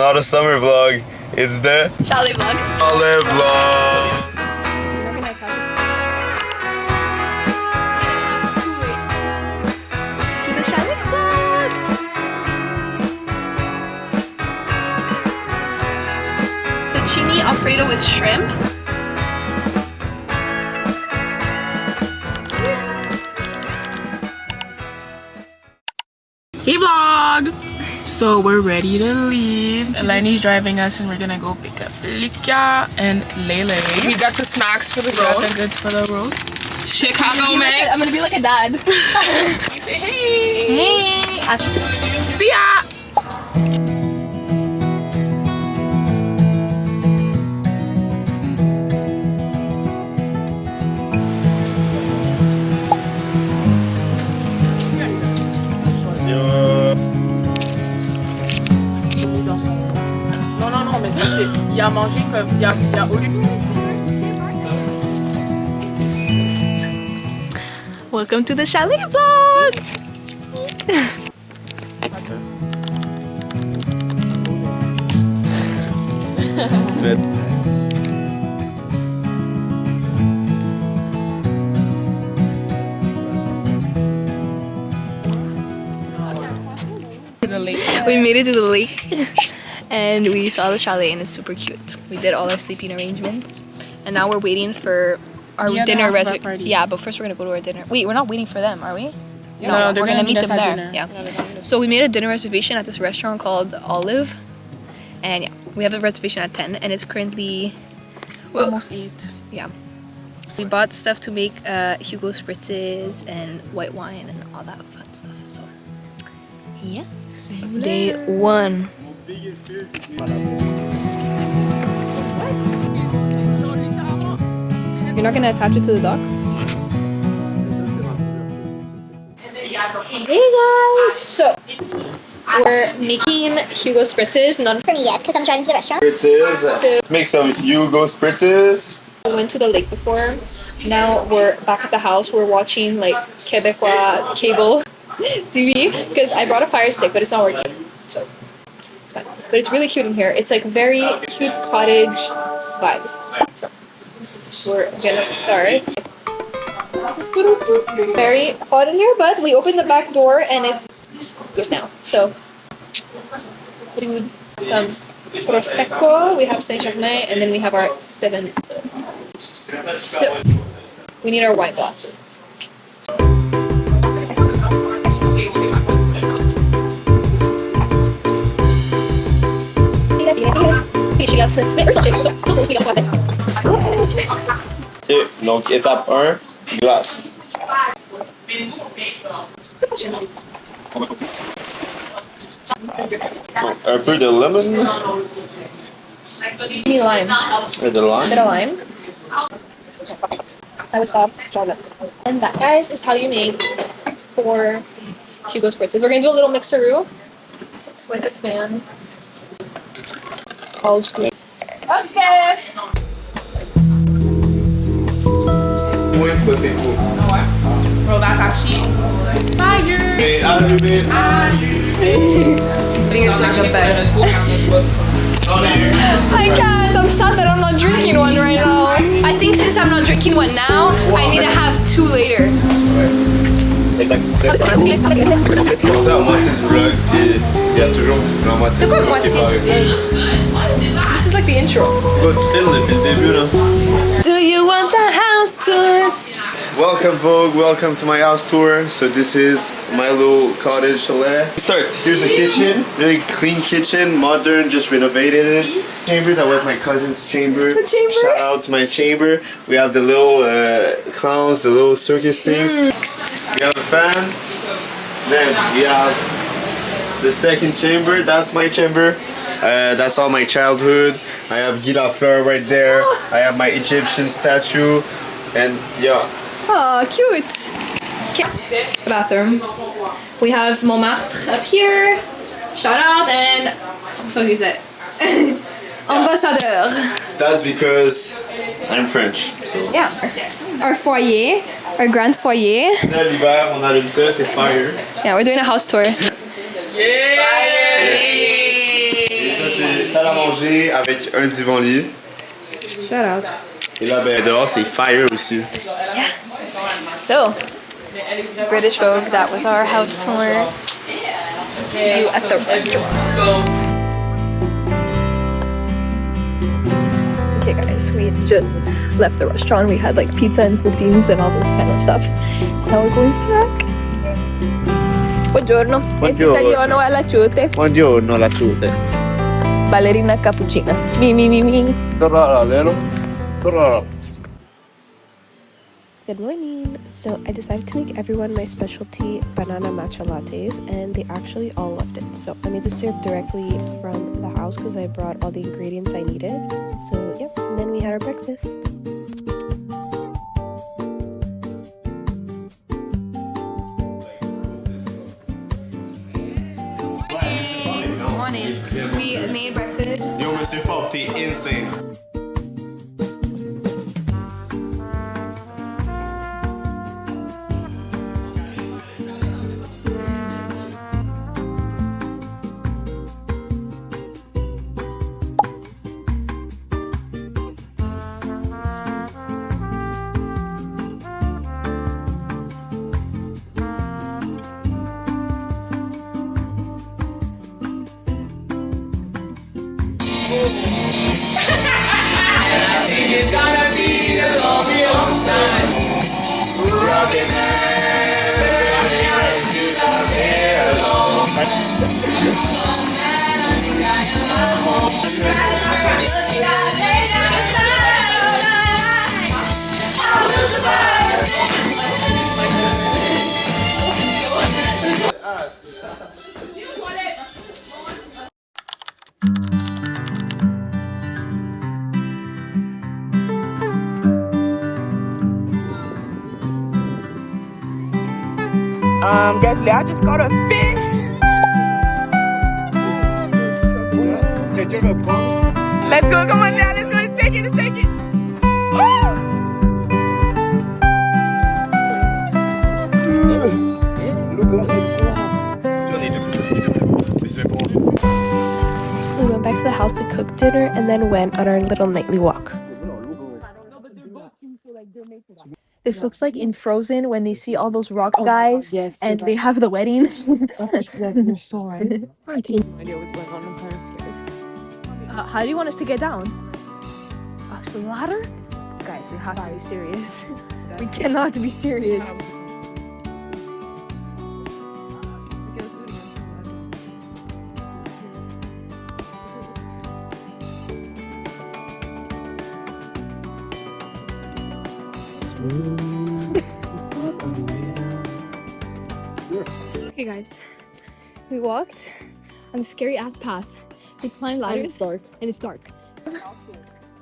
Not a summer vlog, it's the Chalet vlog. Chalet vlog. You're not gonna attack it. To the chalet vlog. The chini alfredo with shrimp. Hey vlog! So we're ready to leave. Eleni's driving us and we're gonna go pick up Lika and Lele. We got the snacks for the We got road. the goods for the road. Chicago mix. I'm gonna be like a dad. We say hey! Hey. See ya! Non, mais c'est parce qu'il a mangé comme. Il a au lieu. Welcome to the chalet vlog. It's bad. We made it to the lake and we saw the chalet and it's super cute. We did all our sleeping arrangements and now we're waiting for our Yeah, dinner the reservation. party. Yeah, but first we're gonna go to our dinner. Wait, we're not waiting for them, are we? No, they're we're gonna meet us them at there. dinner. Yeah. they're gonna meet us. So we made a dinner reservation at this restaurant called Olive, and yeah, we have a reservation at 10, and it's currently Almost 8. yeah. So we bought stuff to make Hugo spritzes and white wine and all that fun stuff. So yeah, day 1. You're not gonna attach it to the dock? Hey guys! So, we're making Hugo spritzes. None For me yet, because I'm driving to the restaurant. Spritzes. Let's make some Hugo spritzes. We went to the lake before. Now we're back at the house. We're watching like Quebecois cable TV because I brought a fire stick, but it's not working. So, it's fine. But it's really cute in here. It's like very cute cottage vibes. So, we're gonna start. Very hot in here, but we opened the back door and it's good now. So, brewed some prosecco. We have Saint Germain, and then we have our 7. So, we need our wine glasses. Et donc étape 1, glace. Un peu de lemon. Give me lime. Et de A lime. bit of lime. I would stop. And that, guys, is how you make 4 Hugo spritzes. We're gonna do a little mixeroo with this man. All straight. Okay. Moins que c'est fou. Bro, that's actually fire! Et allumé. I think it's like the best. I can't. I'm sad that I'm not drinking one right now. I think since I'm not drinking one now, I need to have 2 later. Exact. Comme ça, à moitié du vlog, et il y a toujours la moitié C'est du quoi vlog qui est moitié? pas arrivé. This is like the intro. Bah, tu filmes depuis le début, là. Do you want the house tour? Welcome Vogue, welcome to my house tour. So this is my little cottage chalet. Start, here's the kitchen, really clean kitchen, modern, just renovated it. Chamber, that was my cousin's chamber. The chamber. Shout out to my chamber. We have the little clowns, the little circus things. Next. We have a fan. Then we have the second chamber, that's my chamber. That's all my childhood. I have Guy Lafleur right there. I have my Egyptian statue. And yeah. Oh, cute. Okay. Bathroom. We have Montmartre up here. Shout out and what the fuck is it? Ambassadeur. That's because I'm French. So. Yeah. Our foyer, our grand foyer. Là, l'hiver, on allume ça, c'est fire. Yeah, we're doing a house tour. Et ça, c'est J'ai une salle à manger avec un divan-lit. Shout out. Et là, ben, dehors, c'est fire aussi. Yeah. So, British Vogue, that was our house tour. See you at the restaurant. Okay guys, we just left the restaurant. We had like pizza and poutines and all this kind of stuff. Now we're going back. Buongiorno. Questo italiano alla ciute. Buongiorno, la ciute. Ballerina cappuccina. Mi. Torrara, vero? Torrara. Good morning. So I decided to make everyone my specialty banana matcha lattes, and they actually all loved it. So I made the syrup directly from the house because I brought all the ingredients I needed. So yep, and then we had our breakfast. Good morning. We made breakfast. Yo, Monsieur Fob, t'es insane. It's gonna be a long, long time. Rockin' man, Guys, I just caught a fish. Let's go, come on now, let's go, let's take it. We went back to the house to cook dinner and then went on our little nightly walk. This looks like in Frozen when they see all those rock guys and they have the wedding. How do you want us to get down? A ladder? Guys, we have to be serious. We cannot be serious. Okay guys, we walked on a scary ass path. We climbed ladders. And it's dark.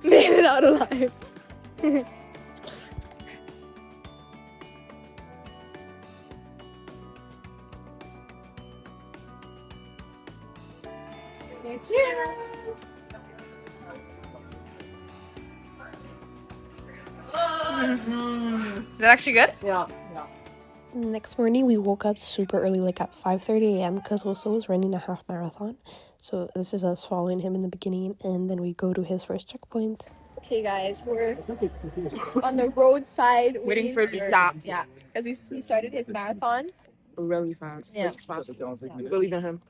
Made it out alive. Cheers! Is that actually good? The next morning we woke up super early, like at 5:30 a.m. because Oso was running a half marathon. So this is us following him in the beginning, and then we go to his first checkpoint. Okay guys, we're on the roadside Waiting for the top. Yeah, because he started his marathon. Really fast. Yeah. Believe in him.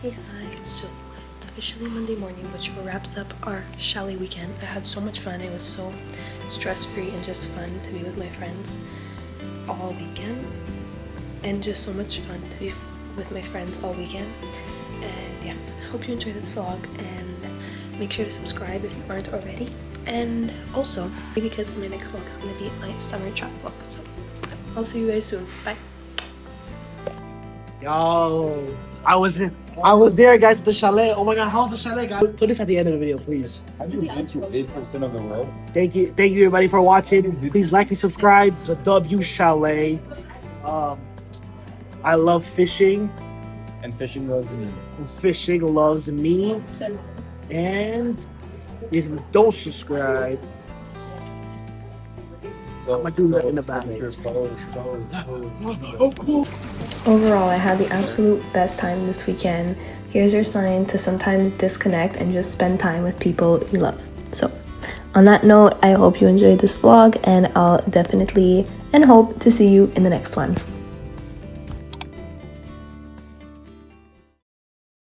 Hey guys, so it's officially Monday morning, which wraps up our chalet weekend. I had so much fun. It was so stress-free and just fun to be with my friends all weekend, and just so much fun to be with my friends all weekend. And yeah, I hope you enjoyed this vlog, and make sure to subscribe if you aren't already. And also, because my next vlog is going to be my summer trap vlog, so I'll see you guys soon. Bye. Yo, I was there, guys, at the chalet. Oh my god, how's the chalet, guys? Put this at the end of the video, please. Have you been to 8% of the world? Thank you everybody for watching. Please like and subscribe to W Chalet. I love fishing. And fishing loves me. Fishing loves me. And if you don't subscribe, I'm gonna do nothing about it. Overall, I had the absolute best time this weekend. Here's your sign to sometimes disconnect and just spend time with people you love. So, on that note, I hope you enjoyed this vlog, and I'll definitely and hope to see you in the next one.